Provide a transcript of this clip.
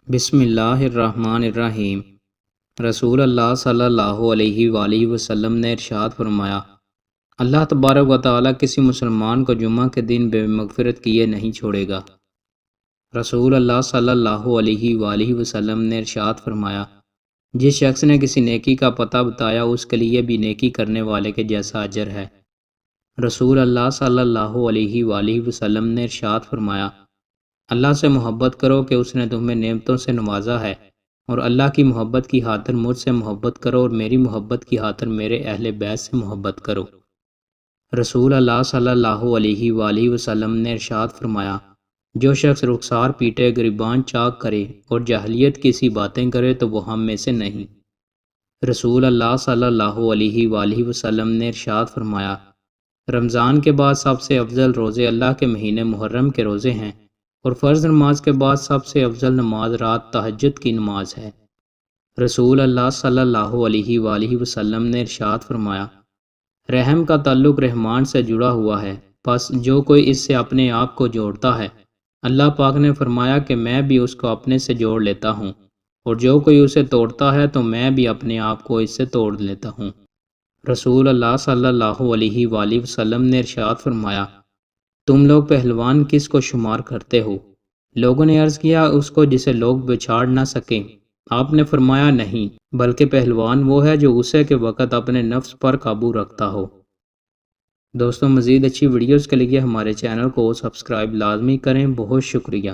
بسم اللہ الرحمن الرحیم۔ رسول اللہ صلی اللہ علیہ وآلہ وسلم نے ارشاد فرمایا، اللہ تبارک و تعالیٰ کسی مسلمان کو جمعہ کے دن بے مغفرت کیے نہیں چھوڑے گا۔ رسول اللہ صلی اللہ علیہ وآلہ وسلم نے ارشاد فرمایا، جس شخص نے کسی نیکی کا پتہ بتایا اس کے لیے بھی نیکی کرنے والے کے جیسا اجر ہے۔ رسول اللہ صلی اللہ علیہ وآلہ وسلم نے ارشاد فرمایا، اللہ سے محبت کرو کہ اس نے تمہیں نعمتوں سے نوازا ہے، اور اللہ کی محبت کی خاطر مجھ سے محبت کرو اور میری محبت کی خاطر میرے اہل بیت سے محبت کرو۔ رسول اللہ صلی اللہ علیہ وآلہ وسلم نے ارشاد فرمایا، جو شخص رخسار پیٹے، گریبان چاک کرے اور جاہلیت کی سی باتیں کرے تو وہ ہم میں سے نہیں۔ رسول اللہ صلی اللہ علیہ وآلہ وسلم نے ارشاد فرمایا، رمضان کے بعد سب سے افضل روزے اللہ کے مہینے محرم کے روزے ہیں، اور فرض نماز کے بعد سب سے افضل نماز رات تہجد کی نماز ہے۔ رسول اللہ صلی اللہ علیہ وآلہ وسلم نے ارشاد فرمایا، رحم کا تعلق رحمان سے جڑا ہوا ہے، پس جو کوئی اس سے اپنے آپ کو جوڑتا ہے، اللہ پاک نے فرمایا کہ میں بھی اس کو اپنے سے جوڑ لیتا ہوں، اور جو کوئی اسے توڑتا ہے تو میں بھی اپنے آپ کو اس سے توڑ لیتا ہوں۔ رسول اللہ صلی اللہ علیہ وآلہ وسلم نے ارشاد فرمایا، تم لوگ پہلوان کس کو شمار کرتے ہو؟ لوگوں نے عرض کیا، اس کو جسے لوگ بچھاڑ نہ سکیں۔ آپ نے فرمایا، نہیں، بلکہ پہلوان وہ ہے جو غصے کے وقت اپنے نفس پر قابو رکھتا ہو۔ دوستوں، مزید اچھی ویڈیوز کے لیے ہمارے چینل کو سبسکرائب لازمی کریں۔ بہت شکریہ۔